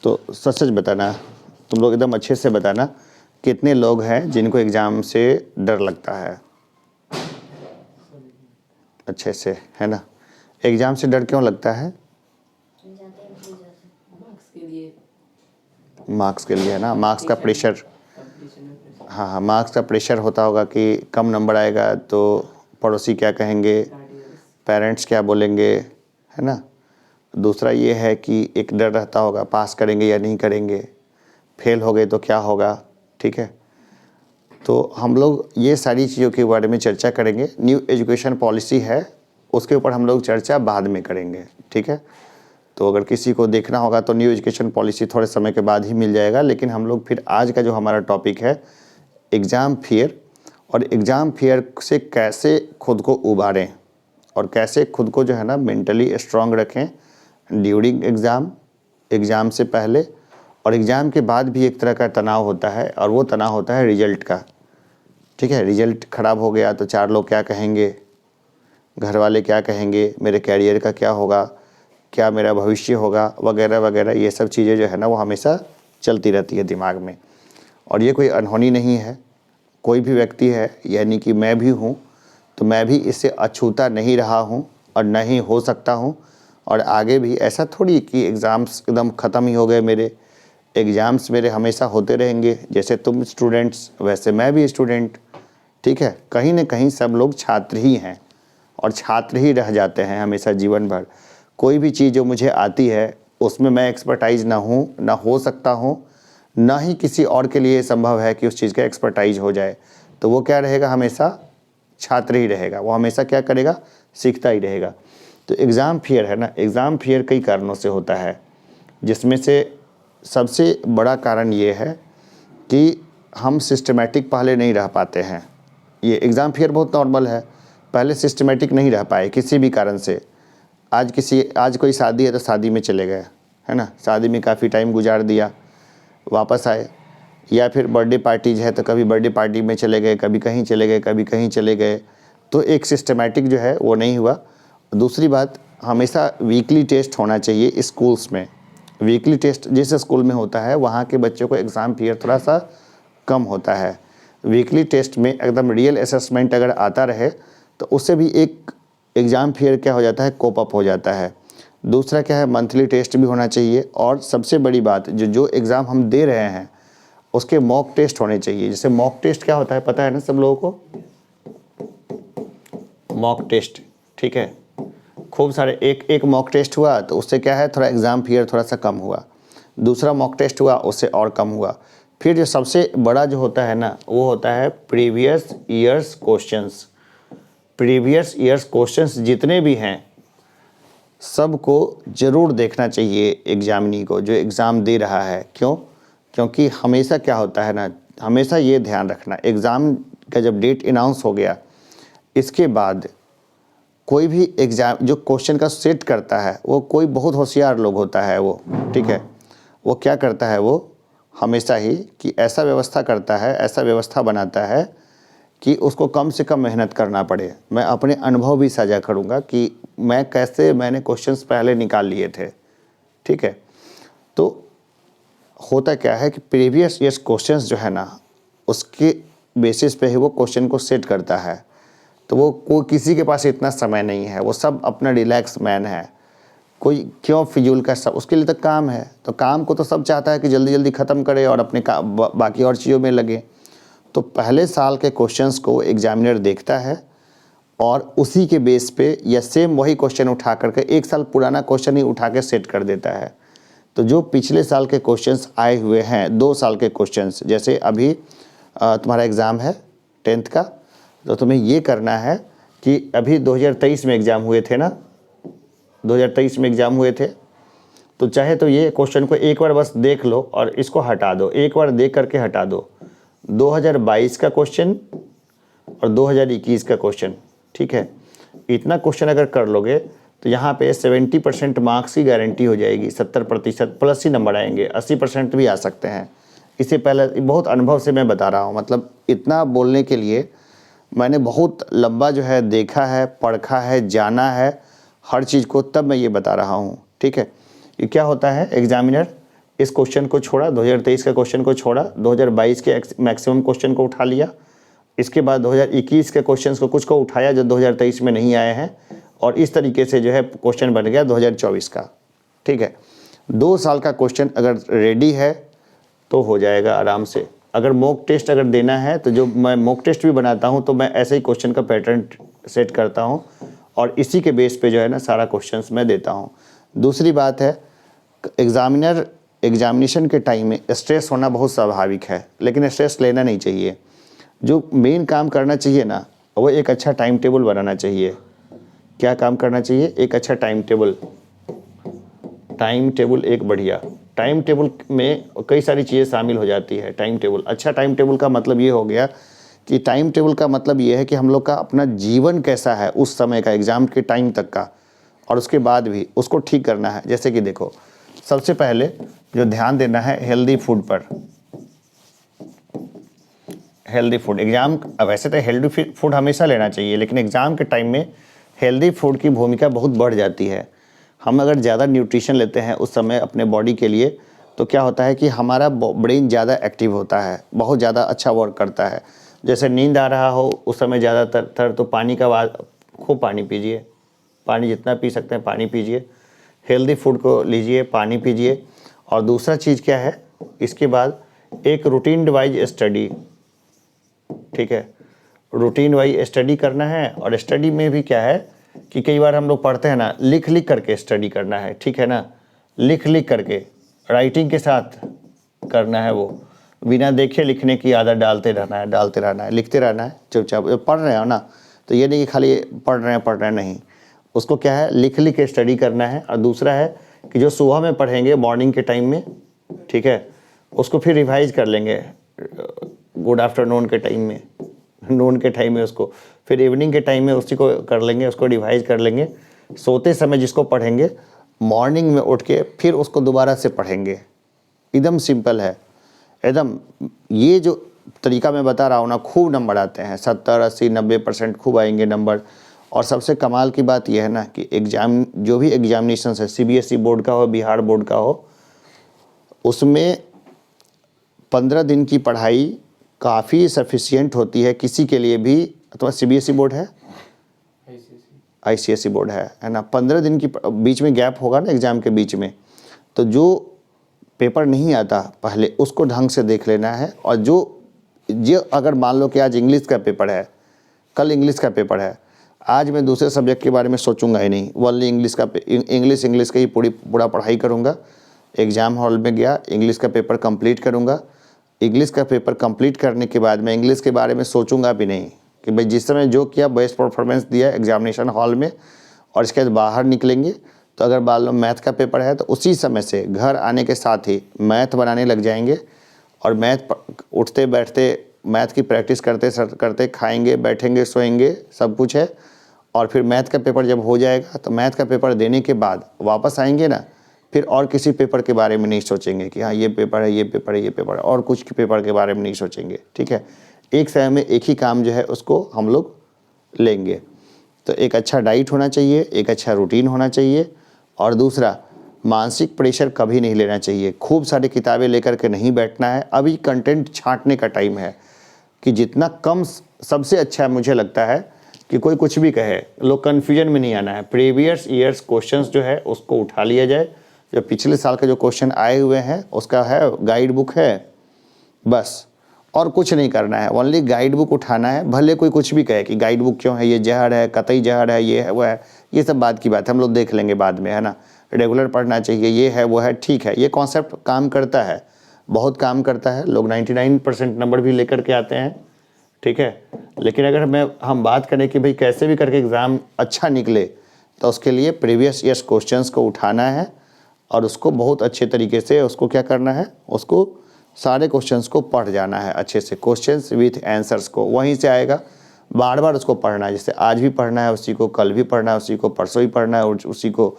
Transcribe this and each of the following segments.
तो सच सच बताना, तुम लोग एकदम अच्छे से बताना, कितने लोग हैं जिनको एग्ज़ाम से डर लगता है? अच्छे से, है ना? एग्ज़ाम से डर क्यों लगता है? मार्क्स के लिए, है ना? मार्क्स का प्रेशर। हाँ हाँ, मार्क्स का प्रेशर होता होगा कि कम नंबर आएगा तो पड़ोसी क्या कहेंगे, पेरेंट्स क्या बोलेंगे, है ना? दूसरा ये है कि एक डर रहता होगा पास करेंगे या नहीं करेंगे, फेल हो गए तो क्या होगा, ठीक है? तो हम लोग ये सारी चीज़ों के बारे में चर्चा करेंगे। न्यू एजुकेशन पॉलिसी है, उसके ऊपर हम लोग चर्चा बाद में करेंगे, ठीक है? तो अगर किसी को देखना होगा तो न्यू एजुकेशन पॉलिसी थोड़े समय के बाद ही मिल जाएगा। लेकिन हम लोग फिर आज का जो हमारा टॉपिक है एग्ज़ाम फियर, और एग्ज़ाम फियर से कैसे खुद को उबारें और कैसे खुद को जो है ना मेंटली स्ट्रांग रखें ड्यूरिंग एग्ज़ाम, एग्ज़ाम से पहले और एग्ज़ाम के बाद भी एक तरह का तनाव होता है, और वो तनाव होता है रिजल्ट का, ठीक है? रिजल्ट ख़राब हो गया तो 4 लोग क्या कहेंगे, घर वाले क्या कहेंगे, मेरे कैरियर का क्या होगा, क्या मेरा भविष्य होगा, वगैरह वगैरह। ये सब चीज़ें जो है ना वो हमेशा चलती रहती है दिमाग में, और ये कोई अनहोनी नहीं है। कोई भी व्यक्ति है, यानी कि मैं भी हूँ, तो मैं भी इससे अछूता नहीं रहा हूँ और नहीं हो सकता हूँ, और आगे भी। ऐसा थोड़ी कि एग्ज़ाम्स एकदम ख़त्म ही हो गए मेरे, एग्ज़ाम्स मेरे हमेशा होते रहेंगे। जैसे तुम स्टूडेंट्स वैसे मैं भी स्टूडेंट, ठीक है? कहीं न कहीं सब लोग छात्र ही हैं और छात्र ही रह जाते हैं हमेशा जीवन भर। कोई भी चीज़ जो मुझे आती है उसमें मैं एक्सपर्टाइज़ ना हूँ, ना हो सकता हूँ, ना ही किसी और के लिए संभव है कि उस चीज़ का एक्सपर्टाइज़ हो जाए। तो वो क्या रहेगा, हमेशा छात्र ही रहेगा, वो हमेशा क्या करेगा, सीखता ही रहेगा। तो एग्ज़ाम फियर है ना, एग्ज़ाम फियर कई कारणों से होता है, जिसमें से सबसे बड़ा कारण ये है कि हम सिस्टमैटिक पहले नहीं रह पाते हैं। ये एग्ज़ाम फियर बहुत नॉर्मल है, पहले सिस्टमैटिक नहीं रह पाए किसी भी कारण से। आज कोई शादी है तो शादी में चले गए, है ना? शादी में काफ़ी टाइम गुजार दिया, वापस आए। या फिर बर्थडे पार्टीज है तो कभी बर्थडे पार्टी में चले गए, कभी कहीं चले गए, कभी कहीं चले गए। तो एक सिस्टमैटिक जो है वो नहीं हुआ। दूसरी बात, हमेशा वीकली टेस्ट होना चाहिए स्कूल्स में। वीकली टेस्ट जिस स्कूल में होता है वहाँ के बच्चों को एग्ज़ाम फियर थोड़ा सा कम होता है। वीकली टेस्ट में एकदम रियल असेसमेंट अगर आता रहे तो उससे भी एक एग्ज़ाम फियर क्या हो जाता है, कोप अप हो जाता है। दूसरा क्या है, मंथली टेस्ट भी होना चाहिए। और सबसे बड़ी बात, जो एग्ज़ाम हम दे रहे हैं उसके मॉक टेस्ट होने चाहिए। जैसे मॉक टेस्ट क्या होता है पता है ना सब लोगों को? मॉक टेस्ट, ठीक है? खूब सारे एक मॉक टेस्ट हुआ तो उससे क्या है, थोड़ा एग्ज़ाम फियर थोड़ा सा कम हुआ। दूसरा मॉक टेस्ट हुआ, उससे और कम हुआ। फिर जो सबसे बड़ा जो होता है ना वो होता है previous years questions. Previous years questions जितने भी हैं सबको ज़रूर देखना चाहिए एग्जामिनी को, जो एग्ज़ाम दे रहा है। क्यों? क्योंकि हमेशा क्या होता है ना, हमेशा ये ध्यान रखना, एग्ज़ाम का जब डेट अनाउंस हो गया इसके बाद कोई भी एग्ज़ाम जो क्वेश्चन का सेट करता है वो कोई बहुत होशियार लोग होता है वो, ठीक है? वो क्या करता है, वो हमेशा ही कि ऐसा व्यवस्था करता है, ऐसा व्यवस्था बनाता है कि उसको कम से कम मेहनत करना पड़े। मैं अपने अनुभव भी साझा करूँगा कि मैंने क्वेश्चंस पहले निकाल लिए थे, ठीक है? तो होता क्या है कि प्रीवियस ईयर्स क्वेश्चंस जो है ना उसके बेसिस पे ही वो क्वेश्चन को सेट करता है। तो वो किसी के पास इतना समय नहीं है, वो सब अपना रिलैक्स मैन है। कोई क्यों फिजूल का, सब उसके लिए तो काम है, तो काम को तो सब चाहता है कि जल्दी जल्दी ख़त्म करे और अपने बाकी और चीज़ों में लगे। तो पहले साल के क्वेश्चंस को एग्जामिनर देखता है और उसी के बेस पे या सेम वही क्वेश्चन उठा करके एक साल पुराना क्वेश्चन ही उठा के सेट कर देता है। तो जो पिछले साल के क्वेश्चंस आए हुए हैं, 2 साल के क्वेश्चंस, जैसे अभी तुम्हारा एग्ज़ाम है 10th का, तो तुम्हें ये करना है कि अभी 2023 में एग्ज़ाम हुए थे ना, 2023 में एग्ज़ाम हुए थे, तो चाहे तो ये क्वेश्चन को एक बार बस देख लो और इसको हटा दो, एक बार देख करके हटा दो। 2022 का क्वेश्चन और 2021 का क्वेश्चन, ठीक है? इतना क्वेश्चन अगर कर लोगे तो यहाँ पे 70% मार्क्स की गारंटी हो जाएगी, 70% प्लस ही नंबर आएंगे, 80% भी आ सकते हैं। इससे पहले बहुत अनुभव से मैं बता रहा हूँ, मतलब इतना बोलने के लिए मैंने बहुत लंबा जो है देखा है, पढ़ा है, जाना है हर चीज़ को, तब मैं ये बता रहा हूँ, ठीक है? ये क्या होता है, इस क्वेश्चन को छोड़ा, 2023 का क्वेश्चन को छोड़ा, 2022 के मैक्सिमम क्वेश्चन को उठा लिया, इसके बाद 2021 के क्वेश्चंस को कुछ को उठाया जो 2023 में नहीं आए हैं, और इस तरीके से जो है क्वेश्चन बन गया 2024 का। ठीक है, 2 साल का क्वेश्चन अगर रेडी है तो हो जाएगा आराम से। अगर मॉक टेस्ट अगर देना है तो जो मैं मॉक टेस्ट भी बनाता हूँ तो मैं ऐसे ही क्वेश्चन का पैटर्न सेट करता हूँ और इसी के बेस पे जो है ना सारा क्वेश्चंस मैं देता हूँ। दूसरी बात है, एग्जामिनेशन के टाइम में स्ट्रेस होना बहुत स्वाभाविक है, लेकिन स्ट्रेस लेना नहीं चाहिए। जो मेन काम करना चाहिए ना वो एक अच्छा टाइम टेबल बनाना चाहिए। क्या काम करना चाहिए? एक अच्छा टाइम टेबल एक बढ़िया टाइम टेबल में कई सारी चीज़ें शामिल हो जाती है। टाइम टेबल, अच्छा टाइम टेबल का मतलब ये हो गया कि टाइम टेबल का मतलब ये है कि हम लोग का अपना जीवन कैसा है उस समय का, एग्ज़ाम के टाइम तक का, और उसके बाद भी उसको ठीक करना है। जैसे कि देखो, सबसे पहले जो ध्यान देना है हेल्दी फूड पर। हेल्दी फूड एग्ज़ाम, वैसे तो हेल्दी फूड हमेशा लेना चाहिए, लेकिन एग्ज़ाम के टाइम में हेल्दी फूड की भूमिका बहुत बढ़ जाती है। हम अगर ज़्यादा न्यूट्रिशन लेते हैं उस समय अपने बॉडी के लिए तो क्या होता है कि हमारा ब्रेन ज़्यादा एक्टिव होता है, बहुत ज़्यादा अच्छा वर्क करता है। जैसे नींद आ रहा हो उस समय ज़्यादातर तो पानी का खूब पानी पीजिए, पानी जितना पी सकते हैं पानी पीजिए, हेल्दी फूड को लीजिए, पानी पीजिए। और दूसरा चीज़ क्या है, इसके बाद एक रूटीन वाइज स्टडी। ठीक है, रूटीन वाइज स्टडी करना है। और स्टडी में भी क्या है कि कई बार हम लोग पढ़ते हैं ना, लिख लिख करके स्टडी करना है। ठीक है ना, लिख लिख करके राइटिंग के साथ करना है, वो बिना देखे लिखने की आदत डालते रहना है, लिखते रहना है चुपचाप। पढ़ रहे हो ना तो ये नहीं कि खाली पढ़ रहे हैं नहीं, उसको क्या है लिख लिख के स्टडी करना है। और दूसरा है कि जो सुबह में पढ़ेंगे मॉर्निंग के टाइम में, ठीक है, उसको फिर रिवाइज कर लेंगे गुड आफ्टरनून के टाइम में, नून के टाइम में, उसको फिर इवनिंग के टाइम में उसी को कर लेंगे, उसको रिवाइज कर लेंगे। सोते समय जिसको पढ़ेंगे मॉर्निंग में उठ के फिर उसको दोबारा से पढ़ेंगे। एकदम सिंपल है, एकदम। ये जो तरीका मैं बता रहा हूँ ना, खूब नंबर आते हैं, 70, 80, 90% खूब आएंगे नंबर। और सबसे कमाल की बात यह है ना कि एग्ज़ाम, जो भी एग्जामिनेशन है, CBSE बोर्ड का हो, बिहार बोर्ड का हो, उसमें 15 दिन की पढ़ाई काफ़ी सफिशिएंट होती है किसी के लिए भी। तो CBSE बोर्ड है, ICSE बोर्ड है ना। 15 दिन की बीच में गैप होगा ना एग्ज़ाम के बीच में, तो जो पेपर नहीं आता पहले उसको ढंग से देख लेना है। और जो अगर मान लो कि आज इंग्लिश का पेपर है, कल इंग्लिश का पेपर है, आज मैं दूसरे सब्जेक्ट के बारे में सोचूंगा ही नहीं, ओनली इंग्लिश का ही पूरा पढ़ाई करूंगा। एग्ज़ाम हॉल में गया, इंग्लिश का पेपर कंप्लीट करूंगा। इंग्लिश का पेपर कंप्लीट करने के बाद मैं इंग्लिश के बारे में सोचूंगा भी नहीं कि भाई जिस समय जो किया बेस्ट परफॉर्मेंस दिया एग्जामिनेशन हॉल में। और इसके बाद बाहर निकलेंगे तो अगर मान लो मैथ का पेपर है तो उसी समय से घर आने के साथ ही मैथ बनाने लग जाएंगे। और मैथ उठते बैठते मैथ की प्रैक्टिस करते खाएंगे, बैठेंगे, सोएंगे, सब कुछ है। और फिर मैथ का पेपर जब हो जाएगा तो मैथ का पेपर देने के बाद वापस आएंगे ना, फिर और किसी पेपर के बारे में नहीं सोचेंगे कि हाँ ये पेपर है, ये पेपर है, ये पेपर है, और कुछ पेपर के बारे में नहीं सोचेंगे। ठीक है, एक समय में एक ही काम जो है उसको हम लोग लेंगे। तो एक अच्छा डाइट होना चाहिए, एक अच्छा रूटीन होना चाहिए। और दूसरा, मानसिक प्रेशर कभी नहीं लेना चाहिए। खूब सारी किताबें लेकर के नहीं बैठना है। अभी कंटेंट छांटने का टाइम है कि जितना कम, सबसे अच्छा मुझे लगता है कि कोई कुछ भी कहे, लोग कन्फ्यूजन में नहीं आना है। प्रीवियस ईयर्स क्वेश्चंस जो है उसको उठा लिया जाए, जो पिछले साल के जो क्वेश्चन आए हुए हैं उसका है गाइड बुक है, बस और कुछ नहीं करना है। ओनली गाइड बुक उठाना है। भले कोई कुछ भी कहे कि गाइड बुक क्यों है, ये जहर है, कतई जहर है, ये है वो है, ये सब बात की बात है, हम लोग देख लेंगे बाद में, है ना। रेगुलर पढ़ना चाहिए, ये है वो है, ठीक है, ये कॉन्सेप्ट काम करता है, बहुत काम करता है। लोग 99% नंबर भी लेकर के आते हैं, ठीक है। लेकिन अगर हम बात करें कि भाई कैसे भी करके एग्ज़ाम अच्छा निकले, तो उसके लिए प्रीवियस ईयर्स क्वेश्चंस को उठाना है और उसको बहुत अच्छे तरीके से उसको क्या करना है, उसको सारे क्वेश्चंस को पढ़ जाना है अच्छे से, क्वेश्चंस विथ आंसर्स को वहीं से आएगा। बार बार उसको पढ़ना है, जैसे आज भी पढ़ना है उसी को, कल भी पढ़ना है उसी को, परसों भी पढ़ना है उसी को।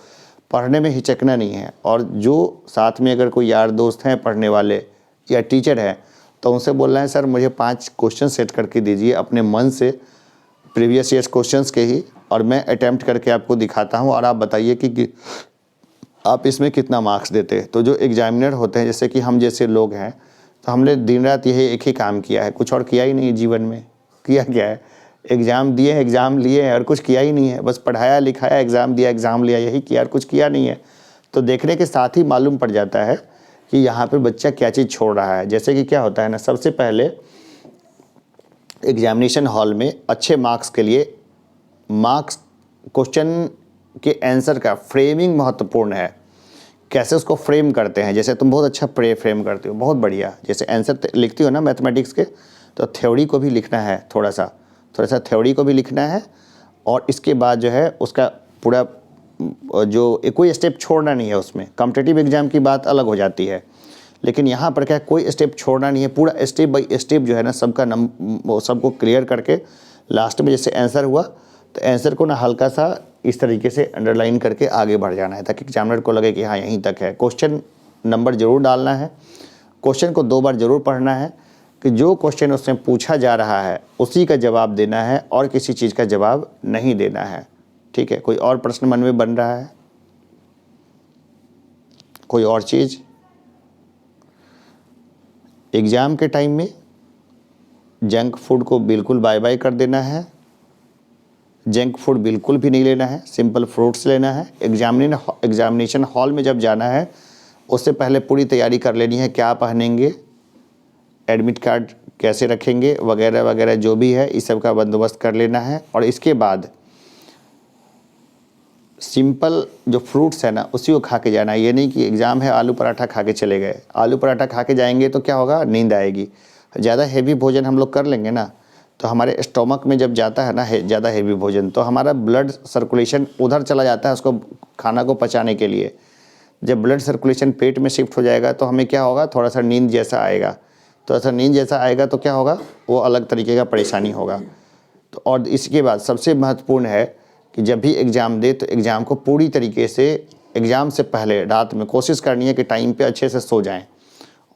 पढ़ने में हिचकना नहीं है। और जो साथ में अगर कोई यार दोस्त हैं पढ़ने वाले या टीचर हैं तो उनसे बोलना है, सर मुझे 5 क्वेश्चन सेट करके दीजिए अपने मन से, प्रीवियस ईयर्स क्वेश्चंस के ही, और मैं अटैम्प्ट करके आपको दिखाता हूँ और आप बताइए कि आप इसमें कितना मार्क्स देते। तो जो एग्जामिनर होते हैं, जैसे कि हम जैसे लोग हैं, तो हमने दिन रात यही एक ही काम किया है, कुछ और किया ही नहीं है जीवन में। किया क्या है, एग्ज़ाम दिए, एग्ज़ाम लिए और कुछ किया ही नहीं है, बस पढ़ाया लिखाया, एग्ज़ाम दिया, एग्ज़ाम लिया, यही किया और कुछ किया नहीं है। तो देखने के साथ ही मालूम पड़ जाता है कि यहाँ पे बच्चा क्या चीज़ छोड़ रहा है। जैसे कि क्या होता है ना, सबसे पहले एग्जामिनेशन हॉल में अच्छे मार्क्स के लिए मार्क्स क्वेश्चन के आंसर का फ्रेमिंग महत्वपूर्ण है। कैसे उसको फ्रेम करते हैं, जैसे तुम बहुत अच्छा फ्रेम करते हो, बहुत बढ़िया, जैसे आंसर लिखती हो ना मैथमेटिक्स के, तो थ्योरी को भी लिखना है, थोड़ा सा थ्योरी को भी लिखना है। और इसके बाद जो है उसका पूरा जो कोई स्टेप छोड़ना नहीं है उसमें। कॉम्पिटिटिव एग्जाम की बात अलग हो जाती है, लेकिन यहाँ पर क्या है, कोई स्टेप छोड़ना नहीं है, पूरा स्टेप बाय स्टेप जो है ना सबको क्लियर करके लास्ट में जैसे आंसर हुआ तो आंसर को ना हल्का सा इस तरीके से अंडरलाइन करके आगे बढ़ जाना है, ताकि एग्जामिनर को लगे कि हाँ यहीं तक है। क्वेश्चन नंबर ज़रूर डालना है, क्वेश्चन को 2 बार ज़रूर पढ़ना है कि जो क्वेश्चन उससे पूछा जा रहा है उसी का जवाब देना है और किसी चीज़ का जवाब नहीं देना है। ठीक है, कोई और प्रश्न मन में बन रहा है, कोई और चीज़? एग्ज़ाम के टाइम में जंक फूड को बिल्कुल बाय बाय कर देना है, जंक फूड बिल्कुल भी नहीं लेना है, सिंपल फ्रूट्स लेना है। एग्जामिनेशन हॉल में जब जाना है उससे पहले पूरी तैयारी कर लेनी है, क्या पहनेंगे, एडमिट कार्ड कैसे रखेंगे, वगैरह वगैरह जो भी है इस सब का बंदोबस्त कर लेना है। और इसके बाद सिंपल जो फ्रूट्स है ना उसी को खा के जाना है। ये नहीं कि एग्ज़ाम है आलू पराठा खा के चले गए। आलू पराठा खा के जाएंगे तो क्या होगा, नींद आएगी। ज़्यादा हेवी भोजन हम लोग कर लेंगे ना, तो हमारे स्टोमक में जब जाता है ना ज़्यादा हेवी भोजन, तो हमारा ब्लड सर्कुलेशन उधर चला जाता है उसको खाना को पचाने के लिए। जब ब्लड सर्कुलेशन पेट में शिफ्ट हो जाएगा तो हमें क्या होगा, थोड़ा सा नींद जैसा आएगा। तो ऐसा नींद जैसा आएगा तो क्या होगा, वो अलग तरीके का परेशानी होगा। तो और इसके बाद सबसे महत्वपूर्ण है कि जब भी एग्ज़ाम दे तो एग्ज़ाम को पूरी तरीके से एग्ज़ाम से पहले रात में कोशिश करनी है कि टाइम पे अच्छे से सो जाएं।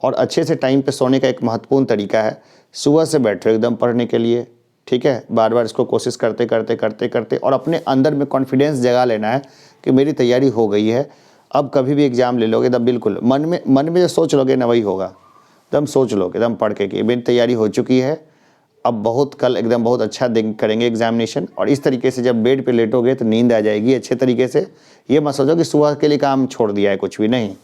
और अच्छे से टाइम पे सोने का एक महत्वपूर्ण तरीका है, सुबह से बैठो एकदम पढ़ने के लिए। ठीक है, बार बार इसको कोशिश करते करते करते करते और अपने अंदर में कॉन्फिडेंस जगा लेना है कि मेरी तैयारी हो गई है। अब कभी भी एग्ज़ाम ले लोगे तब बिल्कुल मन में जो सोच लोगे ना वही होगा। एकदम सोच लो एकदम पढ़ के कि मेरी तैयारी हो चुकी है, अब बहुत कल एकदम बहुत अच्छा करेंगे एग्जामिनेशन। और इस तरीके से जब बेड पे लेटोगे तो नींद आ जाएगी अच्छे तरीके से। ये मत सोचो कि सुबह के लिए काम छोड़ दिया है, कुछ भी नहीं।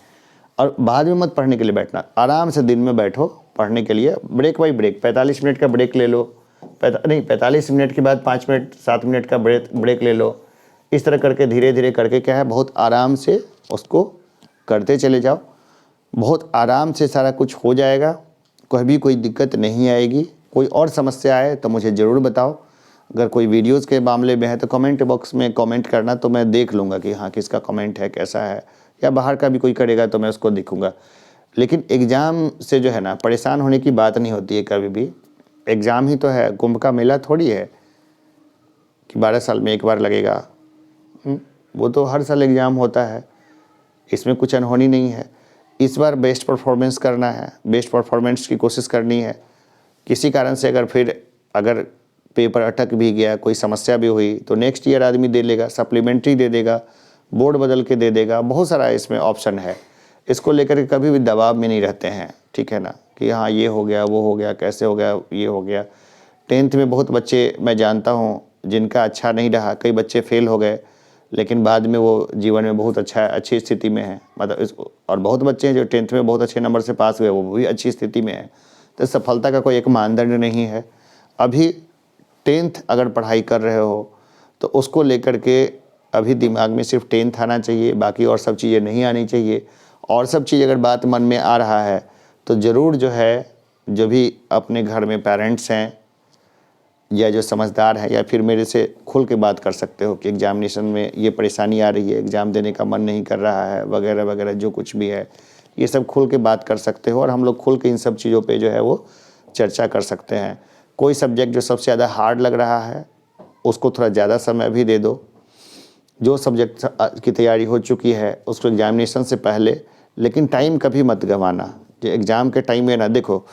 और बाद में मत पढ़ने के लिए बैठना, आराम से दिन में बैठो पढ़ने के लिए, ब्रेक बाई ब्रेक 45 मिनट का ब्रेक ले लो, 45 मिनट के बाद 5 मिनट 7 मिनट का ब्रेक ले लो। इस तरह करके धीरे धीरे करके क्या है, बहुत आराम से उसको करते चले जाओ। बहुत आराम से सारा कुछ हो जाएगा, कभी कोई दिक्कत नहीं आएगी। कोई और समस्या आए तो मुझे ज़रूर बताओ। अगर कोई वीडियोज़ के मामले में है तो कमेंट बॉक्स में कमेंट करना, तो मैं देख लूँगा कि हाँ किसका कमेंट है, कैसा है, या बाहर का भी कोई करेगा तो मैं उसको देखूँगा। लेकिन एग्ज़ाम से जो है ना परेशान होने की बात नहीं होती है कभी भी। एग्ज़ाम ही तो है, कुंभ का मेला थोड़ी है कि 12 साल में एक बार लगेगा। वो तो हर साल एग्ज़ाम होता है, इसमें कुछ अनहोनी नहीं है। इस बार बेस्ट परफॉर्मेंस करना है, बेस्ट परफॉर्मेंस की कोशिश करनी है। किसी कारण से अगर पेपर अटक भी गया, कोई समस्या भी हुई, तो नेक्स्ट ईयर आदमी दे लेगा, सप्लीमेंट्री दे देगा, बोर्ड बदल के दे देगा, बहुत सारा इसमें ऑप्शन है। इसको लेकर के कभी भी दबाव में नहीं रहते हैं, ठीक है ना, कि हाँ ये हो गया, वो हो गया, कैसे हो गया, ये हो गया। 10th में बहुत बच्चे मैं जानता हूँ जिनका अच्छा नहीं रहा, कई बच्चे फेल हो गए, लेकिन बाद में वो जीवन में बहुत अच्छी स्थिति में है। मतलब और बहुत बच्चे हैं जो 10th में बहुत अच्छे नंबर से पास हुए, वो भी अच्छी स्थिति में है। तो सफलता का कोई एक मानदंड नहीं है। अभी 10th अगर पढ़ाई कर रहे हो तो उसको लेकर के अभी दिमाग में सिर्फ 10th आना चाहिए, बाकी और सब चीज़ें नहीं आनी चाहिए। और सब चीज़ अगर बात मन में आ रहा है तो ज़रूर जो है, जो भी अपने घर में पेरेंट्स हैं या जो समझदार है, या फिर मेरे से खुल के बात कर सकते हो कि एग्जामिनेशन में ये परेशानी आ रही है, एग्ज़ाम देने का मन नहीं कर रहा है, वगैरह वगैरह जो कुछ भी है, ये सब खुल के बात कर सकते हो। और हम लोग खुल के इन सब चीज़ों पे जो है वो चर्चा कर सकते हैं। कोई सब्जेक्ट जो सबसे ज़्यादा हार्ड लग रहा है उसको थोड़ा ज़्यादा समय भी दे दो। जो सब्जेक्ट की तैयारी हो चुकी है उसको एग्जामिनेशन से पहले, लेकिन टाइम कभी मत गंवाना। जो एग्ज़ाम के टाइम में ना, देखो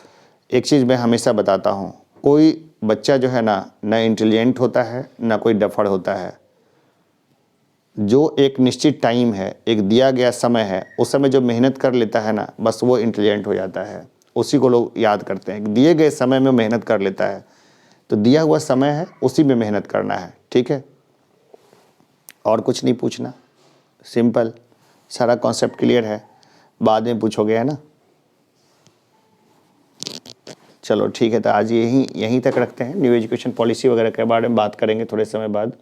एक चीज़ मैं हमेशा बताता हूँ, कोई बच्चा जो है ना इंटेलिजेंट होता है, ना कोई डफड़ होता है। जो एक निश्चित टाइम है, एक दिया गया समय है, उस समय जो मेहनत कर लेता है ना, बस वो इंटेलिजेंट हो जाता है। उसी को लोग याद करते हैं। दिए गए समय में मेहनत कर लेता है, तो दिया हुआ समय है, उसी में मेहनत करना है। ठीक है, और कुछ नहीं पूछना, सिंपल, सारा कॉन्सेप्ट क्लियर है। बाद में पूछोगे, है ना। चलो ठीक है, तो आज यहीं तक रखते हैं। न्यू एजुकेशन पॉलिसी वगैरह के बारे में बात करेंगे थोड़े समय बाद।